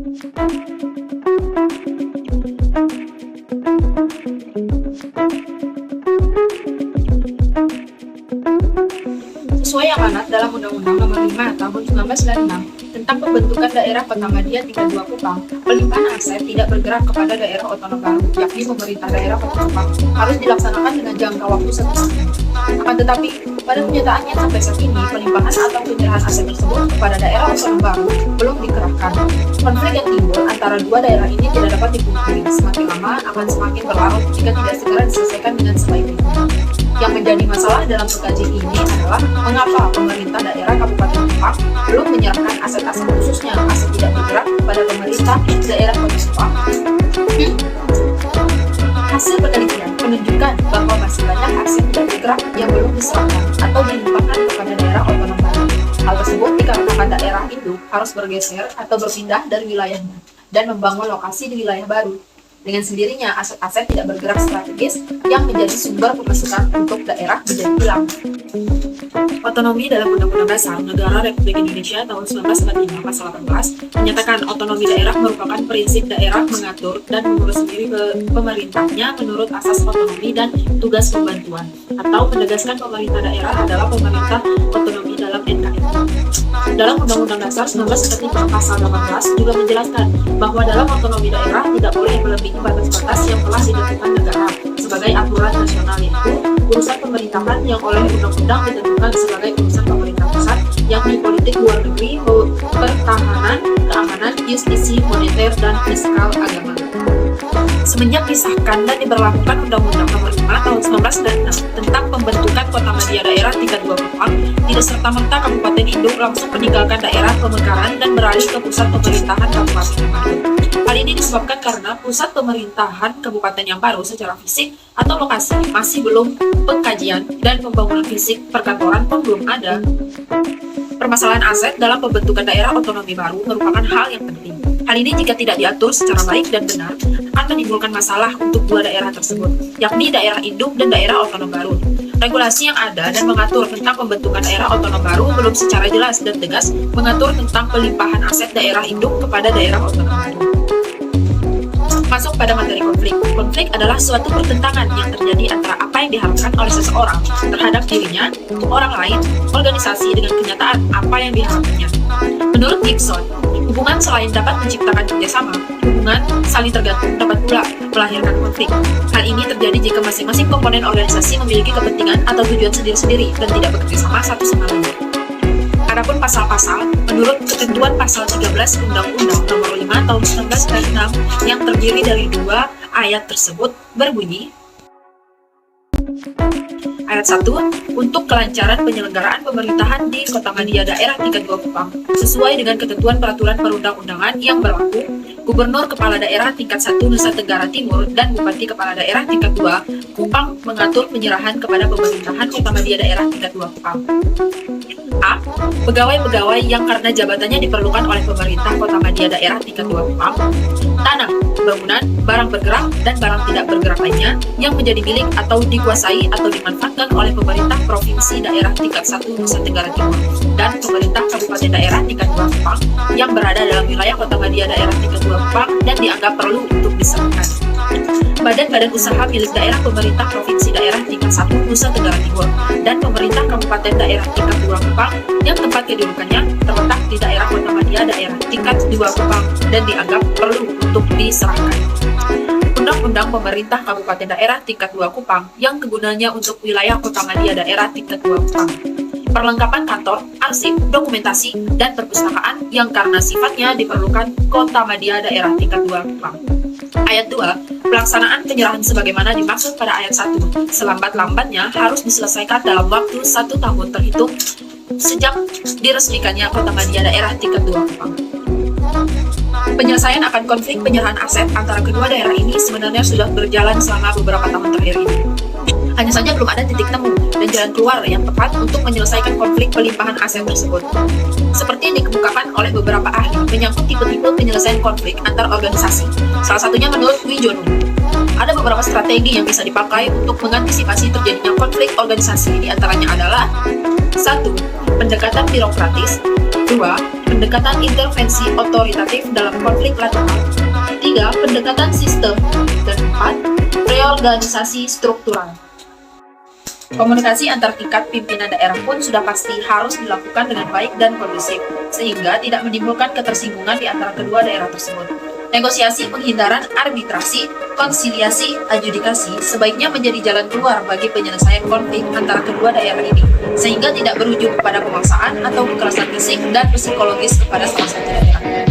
Sesuai amanat dalam Undang-Undang Nomor 5 Tahun 1996 tentang pembentukan daerah Kota Madia 32 Kupang, pelimpahan aset tidak bergerak kepada daerah otonom baru, yakni pemerintah daerah Kota Kupang, harus dilaksanakan dengan jangka waktu 1 tahun. Akan tetapi, pada kenyataannya sampai saat ini, pelimpahan atau penyerahan aset tersebut kepada daerah otonom baru belum dikerahkan. Konflik yang timbul antara dua daerah ini tidak dapat dipungkiri. Semakin lama akan semakin berlarut jika tidak segera diselesaikan dengan sebaik-baiknya. Yang menjadi masalah dalam pengkajian ini adalah mengapa pemerintah daerah Kabupaten Kupang belum menyerahkan aset-aset khususnya aset tidak bergerak kepada pemerintah daerah Kota Kupang. Hasil penelitian menunjukkan bahwa masih banyak aset tidak bergerak yang belum diserahkan atau dilimpahkan kepada daerah otonom baru. Hal tersebut dikarenakan daerah itu harus bergeser atau berpindah dari wilayahnya dan membangun lokasi di wilayah baru. Dengan sendirinya, aset-aset tidak bergerak strategis yang menjadi sumber pemasukan untuk daerah menjadi hilang. Otonomi dalam Undang-Undang Dasar Negara Republik Indonesia tahun 1945 pasal 18 menyatakan otonomi daerah merupakan prinsip daerah mengatur dan mengurus sendiri ke pemerintahnya menurut asas otonomi dan tugas pembantuan, atau menegaskan pemerintah daerah adalah pemerintah otonomi dalam NKRI. Dalam Undang-Undang Dasar 1945 pasal 18 juga menjelaskan bahwa dalam otonomi daerah tidak boleh melebihi batas-batas yang telah ditentukan negara sebagai aturan nasional, yaitu urusan pemerintahan yang oleh undang-undang ditentukan sebagai urusan pemerintah pusat, yakni politik luar negeri, pertahanan, keamanan, justisi, moneter, dan fiskal agama. Semenjak disahkan dan diberlakukan Undang-Undang Nomor 5 Tahun 1996 tentang pembentukan Kota Madia Daerah 32 Kupang, tidak serta-merta Kabupaten Induk langsung meninggalkan daerah pemekaran dan beralih ke pusat pemerintahan Kabupaten yang baru. Hal ini disebabkan karena pusat pemerintahan kabupaten yang baru secara fisik atau lokasi masih belum, pengkajian dan pembangunan fisik perkantoran pun belum ada. Permasalahan aset dalam pembentukan daerah otonomi baru merupakan hal yang penting. Hal ini jika tidak diatur secara baik dan benar, akan menimbulkan masalah untuk dua daerah tersebut, yakni daerah induk dan daerah otonom baru. Regulasi yang ada dan mengatur tentang pembentukan daerah otonom baru belum secara jelas dan tegas mengatur tentang pelimpahan aset daerah induk kepada daerah otonom baru. Masuk pada materi konflik. Konflik adalah suatu pertentangan yang terjadi antara apa yang diharapkan oleh seseorang terhadap dirinya, orang lain, organisasi dengan kenyataan apa yang diharapkannya. Menurut Gibson, hubungan selain dapat menciptakan kerjasama, hubungan saling tergantung dapat pula melahirkan konflik. Hal ini terjadi jika masing-masing komponen organisasi memiliki kepentingan atau tujuan sendiri-sendiri dan tidak bekerja sama satu sama lain. Adapun pasal-pasal, menurut ketentuan pasal 13 Undang-Undang Nomor 5 Tahun 1996 yang terdiri dari 2 ayat tersebut berbunyi, Ayat 1, untuk kelancaran penyelenggaraan pemerintahan di Kota Madia Daerah 32 Kupang, sesuai dengan ketentuan peraturan perundang-undangan yang berlaku, Gubernur Kepala Daerah tingkat 1 Nusa Tenggara Timur dan Bupati Kepala Daerah tingkat 2 Kupang mengatur penyerahan kepada pemerintahan Kota Madia Daerah tingkat 2 Kupang. A. Pegawai-pegawai yang karena jabatannya diperlukan oleh pemerintah Kota Madia Daerah tingkat 2 Kupang, tanah, bangunan, barang bergerak, dan barang tidak bergerak lainnya yang menjadi milik atau dikuasai atau dimanfaatkan oleh pemerintah Provinsi Daerah tingkat 1 Nusa Tenggara Timur dan pemerintah Kabupaten Daerah tingkat 2 Kupang yang berada dalam wilayah Kota Madia Daerah tingkat 2 Kupang dan dianggap perlu untuk diserahkan. Badan-badan usaha milik daerah pemerintah Provinsi Daerah tingkat 1 Nusa Tenggara Timur dan pemerintah Kabupaten Daerah tingkat 2 Kupang yang tempat kedudukannya terletak di daerah Kota Madia Daerah tingkat 2 Kupang dan dianggap perlu untuk diserahkan. Undang-Undang Pemerintah Kabupaten Daerah tingkat 2 Kupang yang kegunaannya untuk wilayah Kota Madia Daerah tingkat 2 Kupang. Perlengkapan kantor, arsip, dokumentasi, dan perpustakaan yang karena sifatnya diperlukan Kota Madia Daerah tingkat 2 Kupang. Ayat 2, pelaksanaan penyerahan sebagaimana dimaksud pada ayat 1, selambat-lambatnya harus diselesaikan dalam waktu 1 tahun terhitung sejak diresmikannya Kota Madia Daerah tingkat 2 Kupang. Penyelesaian akan konflik penyerahan aset antara kedua daerah ini sebenarnya sudah berjalan selama beberapa tahun terakhir ini. Hanya saja belum ada titik temu dan jalan keluar yang tepat untuk menyelesaikan konflik pelimpahan aset tersebut. Seperti yang dikemukakan oleh beberapa ahli menyangkut tipe-tipe penyelesaian konflik antar organisasi. Salah satunya menurut Wijono, ada beberapa strategi yang bisa dipakai untuk mengantisipasi terjadinya konflik organisasi. Di antaranya adalah 1. Pendekatan birokratis. 2. Pendekatan intervensi otoritatif dalam konflik lateral. 3. Pendekatan sistem. Dan 4. Reorganisasi struktural. Komunikasi antar tingkat pimpinan daerah pun sudah pasti harus dilakukan dengan baik dan kondusif, sehingga tidak menimbulkan ketersinggungan di antara kedua daerah tersebut. Negosiasi penghindaran arbitrasi, konsiliasi, adjudikasi sebaiknya menjadi jalan keluar bagi penyelesaian konflik antara kedua daerah ini, sehingga tidak berujung pada pemaksaan atau kekerasan fisik dan psikologis kepada salah satu daerah.